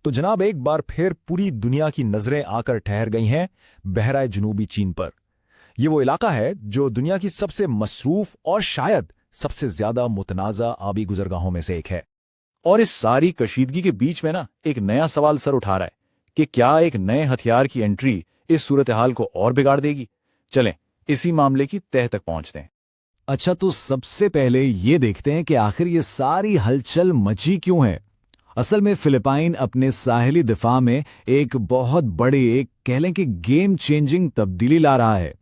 तो जनाब एक बार फिर पूरी दुनिया की नजरें आकर ठहर गई हैं बहराए जनूबी चीन पर। ये वो इलाका है जो दुनिया की सबसे मसरूफ और शायद सबसे ज्यादा मुतनाज़ा आबी गुजरगाहों में से एक है। और इस सारी कशीदगी के बीच में ना एक नया सवाल सर उठा रहा है कि क्या एक नए हथियार की एंट्री इस सूरत हाल को और बिगाड़ देगी। चलें इसी मामले की तह तक पहुंचते हैं। अच्छा, तो सबसे पहले ये देखते हैं कि आखिर ये सारी हलचल मची क्यों है। असल में फिलिपाइन अपने साहिली दिफा में एक बहुत बड़े, एक कह लें कि गेम चेंजिंग तब्दीली ला रहा है।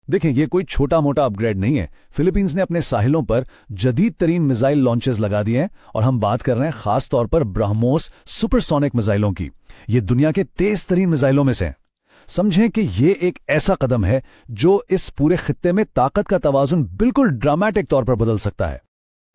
देखें, ये कोई छोटा मोटा अपग्रेड नहीं है। फिलीपींस ने अपने साहिलों पर जदीद तरीन मिसाइल लॉन्चेस लगा दिए हैं और हम बात कर रहे हैं खास तौर पर ब्रह्मोस सुपरसोनिक मिसाइलों की। ये दुनिया के तेज तरीन मिसाइलों में से हैं। समझें कि ये एक ऐसा कदम है जो इस पूरे खित्ते में ताकत का तवाजुन बिल्कुल ड्रामेटिक तौर पर बदल सकता है।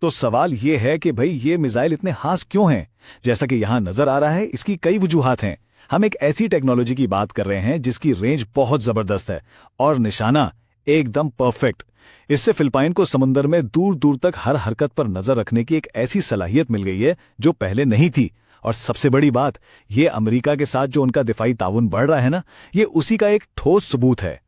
तो सवाल ये है कि भाई ये मिसाइल इतने खास क्यों हैं? जैसा कि यहां नजर आ रहा है, इसकी कई वजूहात हैं। हम एक ऐसी टेक्नोलॉजी की बात कर रहे हैं जिसकी रेंज बहुत जबरदस्त है और निशाना एकदम परफेक्ट। इससे फिलिपाइन को समुद्र में दूर दूर तक हर हरकत पर नजर रखने की एक ऐसी सलाहियत मिल गई है जो पहले नहीं थी। और सबसे बड़ी बात, ये अमेरिका के साथ जो उनका दिफाई ताउन बढ़ रहा है ना, ये उसी का एक ठोस सबूत है।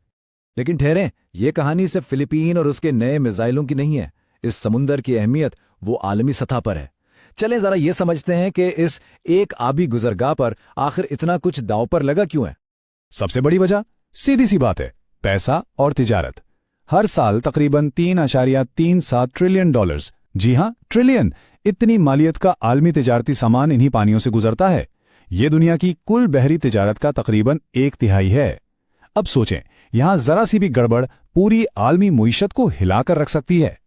लेकिन ठहरें, ये कहानी सिर्फ फिलीपीन और उसके नए मिसाइलों की नहीं है। इस समुंदर की अहमियत वो आलमी सतह पर है। चलें जरा ये समझते हैं कि इस एक आबी गुजरगाह पर आखिर इतना कुछ दांव पर लगा क्यों है। सबसे बड़ी वजह सीधी सी बात है, पैसा और तिजारत। हर साल तकरीबन $3.37 ट्रिलियन, जी हां ट्रिलियन, इतनी मालियत का आलमी तिजारती सामान इन्हीं पानियों से गुजरता है। ये दुनिया की कुल बहरी तिजारत का तकरीबन 1/3 है। अब सोचें, यहां जरा सी भी गड़बड़ पूरी आलमी मुईशत को हिलाकर रख सकती है।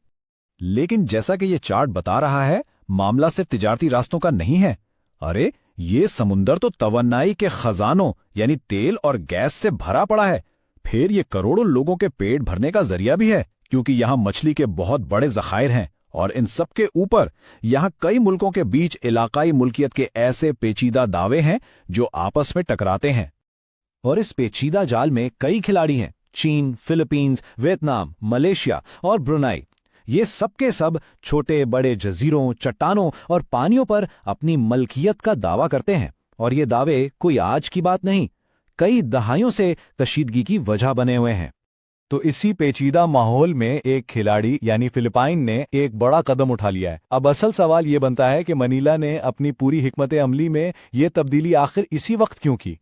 लेकिन जैसा कि ये चार्ट बता रहा है, मामला सिर्फ तिजारती रास्तों का नहीं है। अरे ये समुंदर तो तवन्नाई के खजानों यानी तेल और गैस से भरा पड़ा है। फिर ये करोड़ों लोगों के पेट भरने का जरिया भी है, क्योंकि यहां मछली के बहुत बड़े जखायर हैं। और इन सब के ऊपर यहां कई मुल्कों के बीच इलाकाई मुल्कियत के ऐसे पेचीदा दावे हैं जो आपस में टकराते हैं। और इस पेचीदा जाल में कई खिलाड़ी हैं: चीन, फिलीपींस, वियतनाम, मलेशिया और ब्रुनाई। ये सब के सब छोटे बड़े जजीरों, चट्टानों और पानियों पर अपनी मलकियत का दावा करते हैं। और ये दावे कोई आज की बात नहीं, कई दहाइयों से कशीदगी की वजह बने हुए हैं। तो इसी पेचीदा माहौल में एक खिलाड़ी यानी फिलिपाइन ने एक बड़ा कदम उठा लिया है। अब असल सवाल ये बनता है कि मनीला ने अपनी पूरी हिकमत अमली में ये तब्दीली आखिर इसी वक्त क्यों की।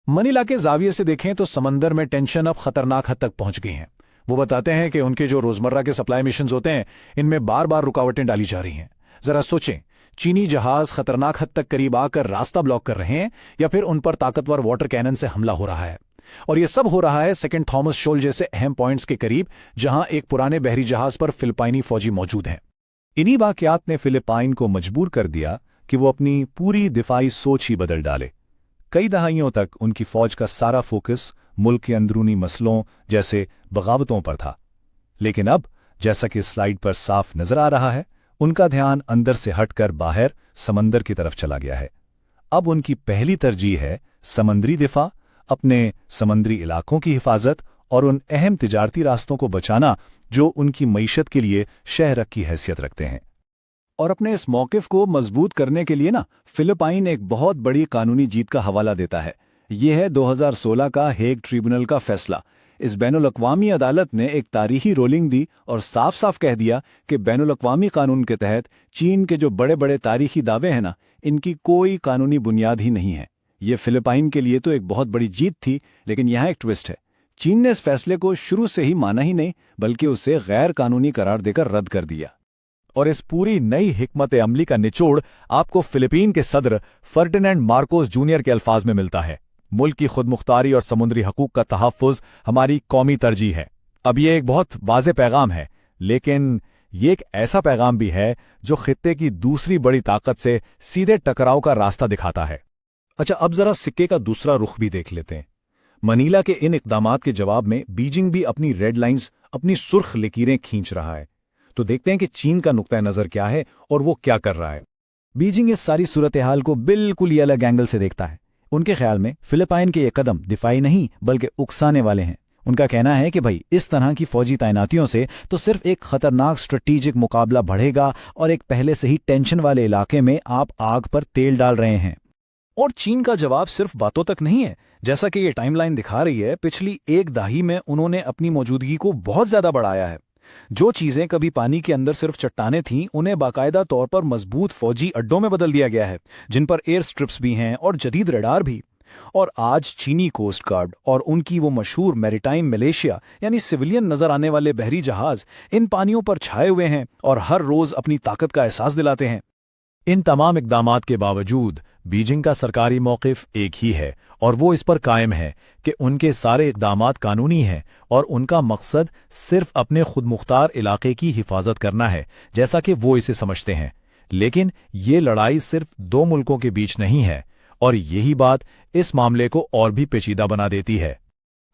मनीला के जाविये से देखें तो समंदर में टेंशन अब खतरनाक हद तक पहुंच गई हैं। वो बताते हैं कि उनके जो रोजमर्रा के सप्लाई मिशंस होते हैं, इनमें बार बार रुकावटें डाली जा रही हैं। जरा सोचें, चीनी जहाज खतरनाक हद तक करीब आकर रास्ता ब्लॉक कर रहे हैं या फिर उन पर ताकतवर वाटर कैनन से हमला हो रहा है। और ये सब हो रहा है सेकेंड थॉमस शोल जैसे अहम पॉइंट्स के करीब, जहां एक पुराने बहरी जहाज पर फिलिपाइनी फौजी मौजूद हैं। इन्हीं वाकयात ने फिलिपाइन को मजबूर कर दिया कि वो अपनी पूरी दिफाई सोच ही बदल डाले। कई दहाइयों तक उनकी फौज का सारा फोकस मुल्क के अंदरूनी मसलों जैसे बगावतों पर था। लेकिन अब, जैसा कि स्लाइड पर साफ नजर आ रहा है, उनका ध्यान अंदर से हटकर बाहर समंदर की तरफ चला गया है। अब उनकी पहली तरजीह है समंदरी दिफा, अपने समंदरी इलाकों की हिफाजत और उन अहम तिजारती रास्तों को बचाना जो उनकी मईशत के लिए शहरक की हैसियत रखते हैं। और अपने इस मौक़िफ़ को मजबूत करने के लिए ना फिलिपाइन एक बहुत बड़ी कानूनी जीत का हवाला देता है। ये है 2016 का हेग ट्रिब्यूनल का फैसला। इस बैनुल-अक़वामी अदालत ने एक तारीखी रोलिंग दी और साफ साफ कह दिया कि बैनुल-अक़वामी कानून के तहत चीन के जो बड़े बड़े तारीखी दावे हैं ना, इनकी कोई कानूनी बुनियाद ही नहीं है। ये फिलिपाइन के लिए तो एक बहुत बड़ी जीत थी, लेकिन यहाँ एक ट्विस्ट है। चीन ने इस फैसले को शुरू से ही माना ही नहीं, बल्कि उसे गैर कानूनी करार देकर रद्द कर दिया। और इस पूरी नई हिकमत अमली का निचोड़ आपको फिलिपीन के सदर फर्डिनेंड मार्कोस जूनियर के अल्फाज में मिलता है। मुल्क की खुदमुख्तारी और समुद्री हकूक का तहफ़्फ़ुज़ हमारी कौमी तरजीह है। अब ये एक बहुत वाज़ेह पैगाम है, लेकिन ये एक ऐसा पैगाम भी है जो खित्ते की दूसरी बड़ी ताकत से सीधे टकराव का रास्ता दिखाता है। अच्छा, अब जरा सिक्के का दूसरा रुख भी देख लेते हैं। मनीला के इन इक़दामात के जवाब में बीजिंग भी अपनी रेड लाइंस, अपनी सुर्ख लकीरें खींच रहा है। तो देखते हैं कि चीन का नुक्ता नज़र क्या है और वो क्या कर रहा है। बीजिंग इस सारी सूरत हाल को बिल्कुल ही अलग एंगल से देखता है। उनके ख्याल में फिलिपाइन के ये कदम दिफाई नहीं बल्कि उकसाने वाले हैं। उनका कहना है कि भाई इस तरह की फौजी तैनातियों से तो सिर्फ एक खतरनाक स्ट्रेटेजिक मुकाबला बढ़ेगा और एक पहले से ही टेंशन वाले इलाके में आप आग पर तेल डाल रहे हैं। اور چین کا جواب صرف باتوں تک نہیں ہے. جیسا کہ یہ ٹائم لائن دکھا رہی ہے، پچھلی ایک دہائی میں انہوں نے اپنی موجودگی کو بہت زیادہ بڑھایا ہے. جو چیزیں کبھی پانی کے اندر صرف چٹانیں تھیں، انہیں باقاعدہ طور پر مضبوط فوجی اڈوں میں بدل دیا گیا ہے، جن پر ایئر سٹرپس بھی ہیں اور جدید ریڈار بھی. اور آج چینی کوسٹ گارڈ اور ان کی وہ مشہور میریٹائم ملیشیا یعنی سویلین نظر آنے والے بحری جہاز ان پانیوں پر چھائے ہوئے ہیں اور ہر روز اپنی طاقت کا احساس دلاتے ہیں. ان تمام اقدامات کے باوجود بیجنگ کا سرکاری موقف ایک ہی ہے، اور وہ اس پر قائم ہے کہ ان کے سارے اقدامات قانونی ہیں اور ان کا مقصد صرف اپنے خود مختار علاقے کی حفاظت کرنا ہے، جیسا کہ وہ اسے سمجھتے ہیں. لیکن یہ لڑائی صرف دو ملکوں کے بیچ نہیں ہے، اور یہی بات اس معاملے کو اور بھی پیچیدہ بنا دیتی ہے.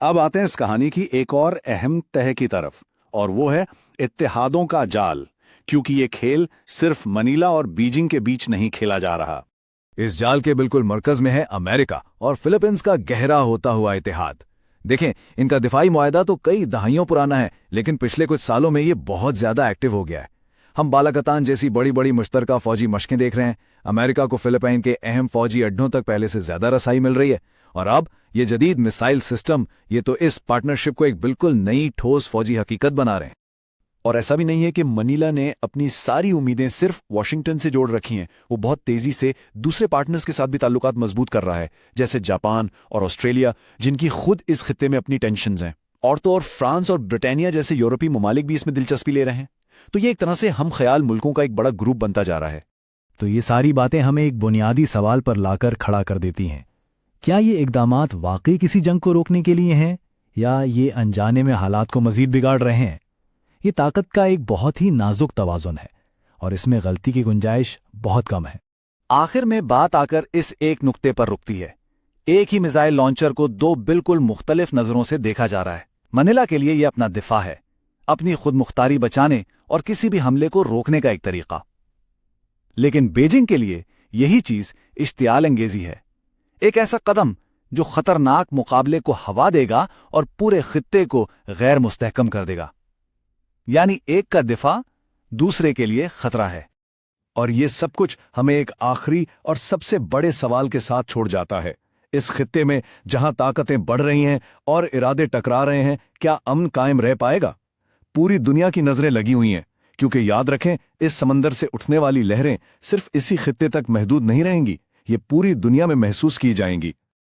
اب آتے ہیں اس کہانی کی ایک اور اہم تہہ کی طرف، اور وہ ہے اتحادوں کا جال، کیونکہ یہ کھیل صرف منیلا اور بیجنگ کے بیچ نہیں کھیلا جا رہا. اس جال کے بالکل مرکز میں ہے امریکہ اور فلپائنز کا گہرا ہوتا ہوا اتحاد. دیکھیں، ان کا دفاعی معاہدہ تو کئی دہائیوں پرانا ہے، لیکن پچھلے کچھ سالوں میں یہ بہت زیادہ ایکٹیو ہو گیا ہے. ہم بالاکتان جیسی بڑی بڑی مشترکہ فوجی مشقیں دیکھ رہے ہیں. امریکہ کو فلپائن کے اہم فوجی اڈوں تک پہلے سے زیادہ رسائی مل رہی ہے، اور اب یہ جدید میسائل سسٹم یہ تو اس پارٹنرشپ کو ایک بالکل نئی ٹھوس فوجی حقیقت بنا رہے ہیں. اور ایسا بھی نہیں ہے کہ منیلا نے اپنی ساری امیدیں صرف واشنگٹن سے جوڑ رکھی ہیں. وہ بہت تیزی سے دوسرے پارٹنرز کے ساتھ بھی تعلقات مضبوط کر رہا ہے، جیسے جاپان اور آسٹریلیا، جن کی خود اس خطے میں اپنی ٹینشنز ہیں. اور تو اور فرانس اور برطانیہ جیسے یورپی ممالک بھی اس میں دلچسپی لے رہے ہیں. تو یہ ایک طرح سے ہم خیال ملکوں کا ایک بڑا گروپ بنتا جا رہا ہے. تو یہ ساری باتیں ہمیں ایک بنیادی سوال پر لا کر کھڑا کر دیتی ہیں. کیا یہ اقدامات واقعی کسی جنگ کو روکنے کے لیے ہیں، یا یہ انجانے میں حالات کو مزید بگاڑ رہے ہیں؟ یہ طاقت کا ایک بہت ہی نازک توازن ہے، اور اس میں غلطی کی گنجائش بہت کم ہے. آخر میں بات آ کر اس ایک نقطے پر رکتی ہے. ایک ہی میزائل لانچر کو دو بالکل مختلف نظروں سے دیکھا جا رہا ہے. منیلا کے لیے یہ اپنا دفاع ہے، اپنی خود مختاری بچانے اور کسی بھی حملے کو روکنے کا ایک طریقہ. لیکن بیجنگ کے لیے یہی چیز اشتعال انگیزی ہے، ایک ایسا قدم جو خطرناک مقابلے کو ہوا دے گا اور پورے خطے کو غیر مستحکم کر دے گا. یعنی ایک کا دفاع دوسرے کے لیے خطرہ ہے. اور یہ سب کچھ ہمیں ایک آخری اور سب سے بڑے سوال کے ساتھ چھوڑ جاتا ہے. اس خطے میں جہاں طاقتیں بڑھ رہی ہیں اور ارادے ٹکرا رہے ہیں، کیا امن قائم رہ پائے گا؟ پوری دنیا کی نظریں لگی ہوئی ہیں، کیونکہ یاد رکھیں، اس سمندر سے اٹھنے والی لہریں صرف اسی خطے تک محدود نہیں رہیں گی، یہ پوری دنیا میں محسوس کی جائیں گی.